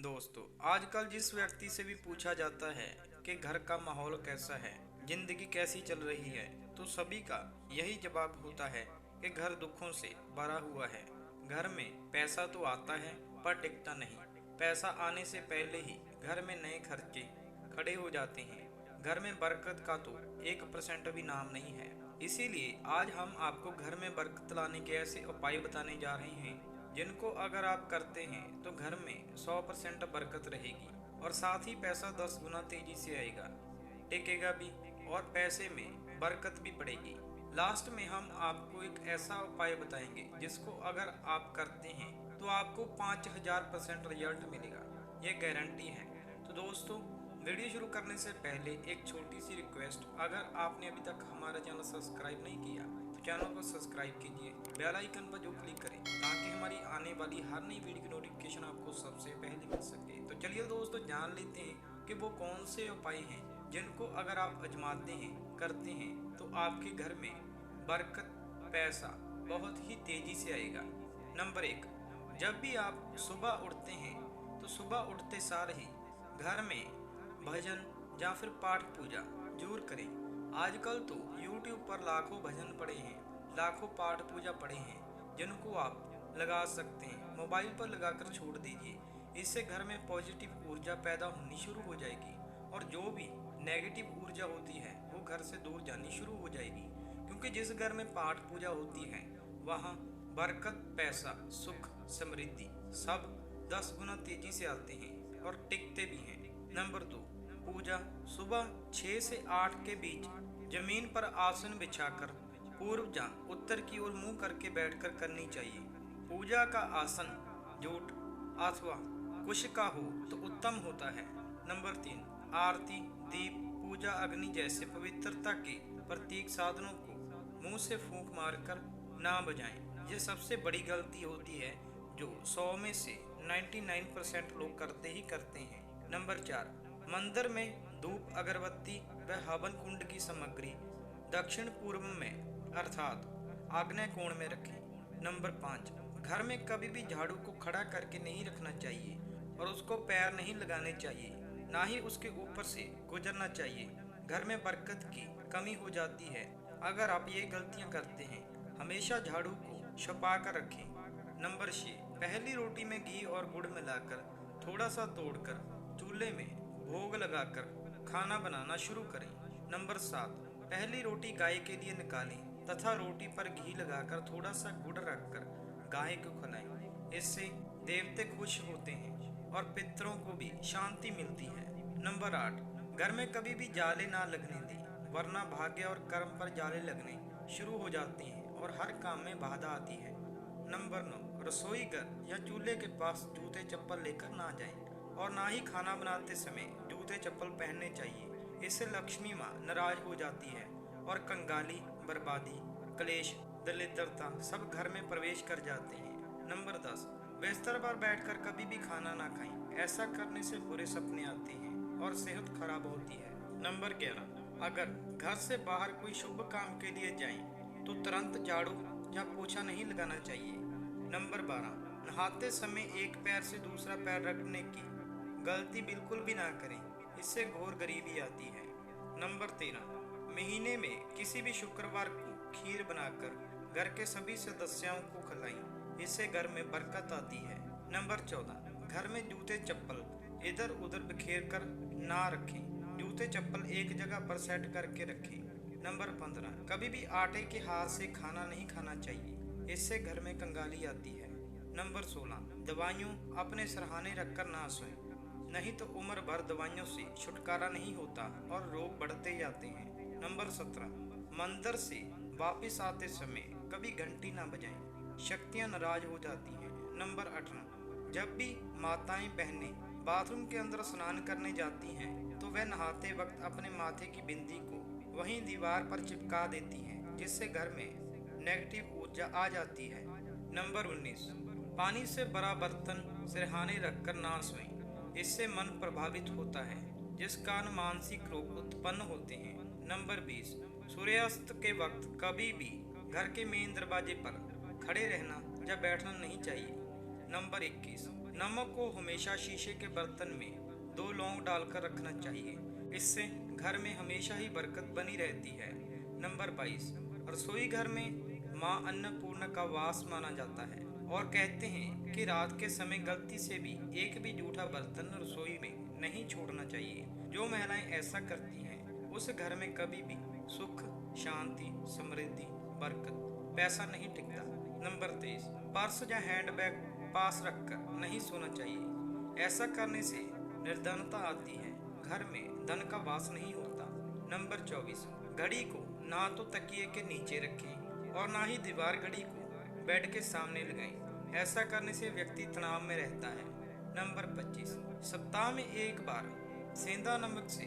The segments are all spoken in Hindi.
दोस्तों, आजकल जिस व्यक्ति से भी पूछा जाता है कि घर का माहौल कैसा है, जिंदगी कैसी चल रही है, तो सभी का यही जवाब होता है कि घर दुखों से भरा हुआ है। घर में पैसा तो आता है पर टिकता नहीं। पैसा आने से पहले ही घर में नए खर्चे खड़े हो जाते हैं। घर में बरकत का तो 1% भी नाम नहीं है। इसीलिए आज हम आपको घर में बरकत लाने के ऐसे उपाय बताने जा रहे हैं जिनको अगर आप करते हैं तो घर में 100% बरकत रहेगी और साथ ही पैसा 10 गुना तेजी से आएगा, टिकेगा भी और पैसे में बरकत भी पड़ेगी। लास्ट में हम आपको एक ऐसा उपाय बताएंगे जिसको अगर आप करते हैं तो आपको 5000% रिजल्ट मिलेगा, ये गारंटी है। तो दोस्तों, वीडियो शुरू करने से पहले एक छोटी सी रिक्वेस्ट, अगर आपने अभी तक हमारा चैनल सब्सक्राइब नहीं किया तो चैनल को सब्सक्राइब कीजिए, बेल आइकन पर जो क्लिक करें ताकि हमारी आने वाली हर नई वीडियो की नोटिफिकेशन आपको सबसे पहले मिल सके। तो चलिए दोस्तों, जान लेते हैं कि वो कौन से उपाय हैं जिनको अगर आप आजमाते हैं, करते हैं तो आपके घर में बरकत, पैसा बहुत ही तेजी से आएगा। नंबर 1, जब भी आप सुबह उठते हैं तो सुबह उठते सार ही घर में भजन या फिर पाठ पूजा जरूर करें। आजकल तो YouTube पर लाखों भजन पड़े हैं, लाखों पाठ पूजा पड़े हैं जिनको आप लगा सकते हैं। मोबाइल पर लगाकर छोड़ दीजिए, इससे घर में पॉजिटिव ऊर्जा पैदा होनी शुरू हो जाएगी और जो भी नेगेटिव ऊर्जा होती है वो घर से दूर जानी शुरू हो जाएगी। क्योंकि जिस घर में पाठ पूजा होती है वहाँ बरकत, पैसा, सुख, समृद्धि सब 10 गुना तेजी से आते हैं और टिकते भी हैं। नंबर 2, पूजा सुबह 6 से 8 के बीच जमीन पर आसन बिछाकर पूर्व या उत्तर की ओर मुंह करके बैठकर करनी चाहिए। पूजा का आसन जूट अथवा कुश का हो तो उत्तम होता है। नंबर 3, आरती, दीप, पूजा, अग्नि जैसे पवित्रता के प्रतीक साधनों को मुंह से फूंक मारकर ना बजाएं। ये सबसे बड़ी गलती होती है जो 100 में से 99% लोग करते ही करते हैं। नंबर 4, मंदिर में धूप, अगरबत्ती व हवन कुंड की सामग्री दक्षिण पूर्व में अर्थात आग्नेय कोण में रखें। नंबर 5, घर में कभी भी झाड़ू को खड़ा करके नहीं रखना चाहिए और उसको पैर नहीं लगाने चाहिए, ना ही उसके ऊपर से गुजरना चाहिए। घर में बरकत की कमी हो जाती है अगर आप ये गलतियां करते हैं। हमेशा झाड़ू को छुपा कर रखें। नंबर 6, पहली रोटी में घी और गुड़ मिलाकर थोड़ा सा तोड़कर चूल्हे में भोग लगाकर खाना बनाना शुरू करें। नंबर 7, पहली रोटी गाय के लिए निकालें तथा रोटी पर घी लगाकर थोड़ा सा गुड़ रखकर गाय को खिलाएं। इससे देवते खुश होते हैं और पितरों को भी शांति मिलती है। नंबर 8, घर में कभी भी जाले ना लगने दें, वरना भाग्य और कर्म पर जाले लगने शुरू हो जाते हैं और हर काम में बाधा आती है। नंबर 9, रसोई घर या चूल्हे के पास जूते चप्पल लेकर ना जाएं और ना ही खाना बनाते समय जूते चप्पल पहनने चाहिए। इससे लक्ष्मी माँ नाराज हो जाती है और कंगाली, बर्बादी, क्लेश, दरिद्रता सब घर में प्रवेश कर जाते हैं। नंबर 10, बिस्तर पर बैठकर कभी भी खाना ना खाएं, ऐसा करने से बुरे सपने आते हैं और सेहत खराब होती है। नंबर 11, अगर घर से बाहर कोई शुभ काम के लिए जाएं तो तुरंत झाड़ू या पोछा नहीं लगाना चाहिए। नंबर 12, नहाते समय एक पैर से दूसरा पैर रखने की गलती बिल्कुल भी ना करें, इससे घोर गरीबी आती है। नंबर 13, महीने में किसी भी शुक्रवार को खीर बनाकर घर के सभी सदस्यों को खिलाएं, इससे घर में बरकत आती है। नंबर 14, घर में जूते चप्पल इधर उधर बिखेर कर ना रखें, जूते चप्पल एक जगह पर सेट करके रखें। नंबर 15, कभी भी आटे के हाथ से खाना नहीं खाना चाहिए, इससे घर में कंगाली आती है। नंबर 16, दवाइयों अपने सरहाने रखकर ना सोएं, नहीं तो उम्र भर दवाइयों से छुटकारा नहीं होता और रोग बढ़ते जाते हैं। नंबर 17, मंदिर से वापस आते समय कभी घंटी ना बजाएं, शक्तियां नाराज हो जाती हैं। नंबर 18, जब भी माताएं बहनें बाथरूम के अंदर स्नान करने जाती हैं तो वह नहाते वक्त अपने माथे की बिंदी को वहीं दीवार पर चिपका देती हैं, जिससे घर में नेगेटिव ऊर्जा आ जाती है। नंबर 19, पानी से भरा बर्तन सिरहाने रखकर ना सोएं, इससे मन प्रभावित होता है जिस कारण मानसिक रोग उत्पन्न होते हैं। नंबर 20, सूर्यास्त के वक्त कभी भी घर के मेन दरवाजे पर खड़े रहना या बैठना नहीं चाहिए। नंबर 21, नमक को हमेशा शीशे के बर्तन में 2 लौंग डालकर रखना चाहिए। इससे घर में हमेशा ही बरकत बनी रहती है। नंबर 22, रसोई घर में माँ अन्नपूर्णा का वास माना जाता है और कहते हैं कि रात के समय गलती से भी एक भी जूठा बर्तन रसोई में नहीं छोड़ना चाहिए। जो महिलाएं ऐसा करती हैं उस घर में कभी भी सुख, शांति, समृद्धि, बरकत, पैसा नहीं टिकता। नंबर 23, पर्स या हैंडबैग पास रखकर नहीं सोना चाहिए। ऐसा करने से निर्धनता आती है, घर में धन का वास नहीं होता। नंबर 24, घड़ी को ना तो तकिए के नीचे रखें और ना ही दीवार घड़ी को बेड के सामने लगाएं। ऐसा करने से व्यक्ति तनाव में रहता है। नंबर 25, सप्ताह में एक बार सेंधा नमक से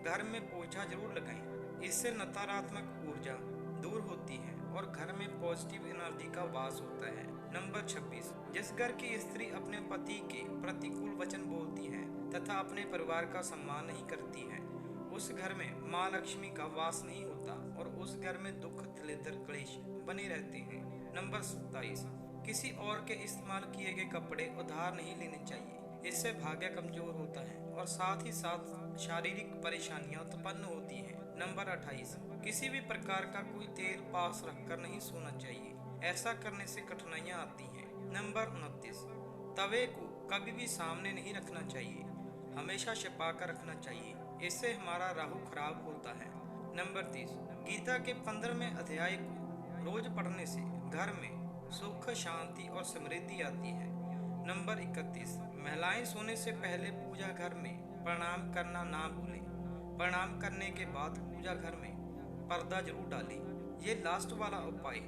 घर में पोछा जरूर लगाएं। इससे नकारात्मक ऊर्जा दूर होती है और घर में पॉजिटिव एनर्जी का वास होता है। नंबर 26, जिस घर की स्त्री अपने पति के प्रतिकूल वचन बोलती है तथा अपने परिवार का सम्मान नहीं करती है, उस घर में माँ लक्ष्मी का वास नहीं होता और उस घर में दुख, दरिद्र, क्लेश बने रहते हैं। नंबर 27, किसी और के इस्तेमाल किए गए कपड़े उधार नहीं लेने चाहिए। इससे भाग्य कमजोर होता है और साथ ही साथ शारीरिक परेशानियां उत्पन्न होती हैं। नंबर 28, किसी भी प्रकार का कोई तेल पास रखकर नहीं सोना चाहिए। ऐसा करने से कठिनाइयां आती हैं। नंबर 29, तवे को कभी भी सामने नहीं रखना चाहिए, हमेशा छिपा कर रखना चाहिए। इससे हमारा राहु खराब होता है। नंबर 30, गीता के 15वें अध्याय को रोज पढ़ने से घर में सुख, शांति और समृद्धि आती है। नंबर 31, महिलाएं सोने से पहले पूजा घर में प्रणाम करना ना भूलें। प्रणाम करने के बाद पूजा घर में पर्दा जरूर डालें। ये लास्ट वाला उपाय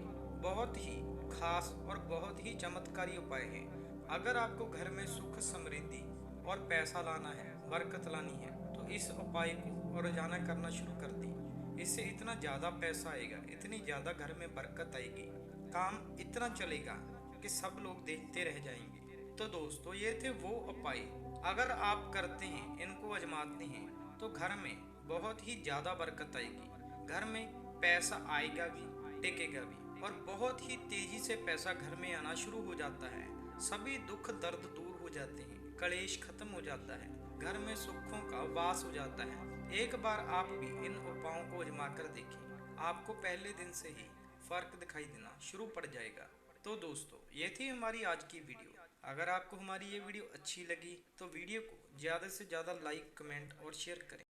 बहुत ही खास और बहुत ही चमत्कारी उपाय है। अगर आपको घर में सुख, समृद्धि और पैसा लाना है, बरकत लानी है, तो इस उपाय को रोजाना करना शुरू कर दें। इससे इतना ज़्यादा पैसा आएगा, इतनी ज़्यादा घर में बरकत आएगी, काम इतना चलेगा कि सब लोग देखते रह जाएंगे। तो दोस्तों, ये थे वो उपाय, अगर आप करते हैं, इनको आजमाते हैं, तो घर में बहुत ही ज़्यादा बरकत आएगी। घर में पैसा आएगा भी, टिकेगा भी और बहुत ही तेज़ी से पैसा घर में आना शुरू हो जाता है। सभी दुख दर्द दूर हो जाते हैं, कलेश खत्म हो जाता है, घर में सुखों का वास हो जाता है। एक बार आप भी इन उपायों को आजमा कर देखें, आपको पहले दिन से ही फर्क दिखाई देना शुरू पड़ जाएगा। तो दोस्तों, ये थी हमारी आज की वीडियो। अगर आपको हमारी ये वीडियो अच्छी लगी तो वीडियो को ज़्यादा से ज़्यादा लाइक, कमेंट और शेयर करें।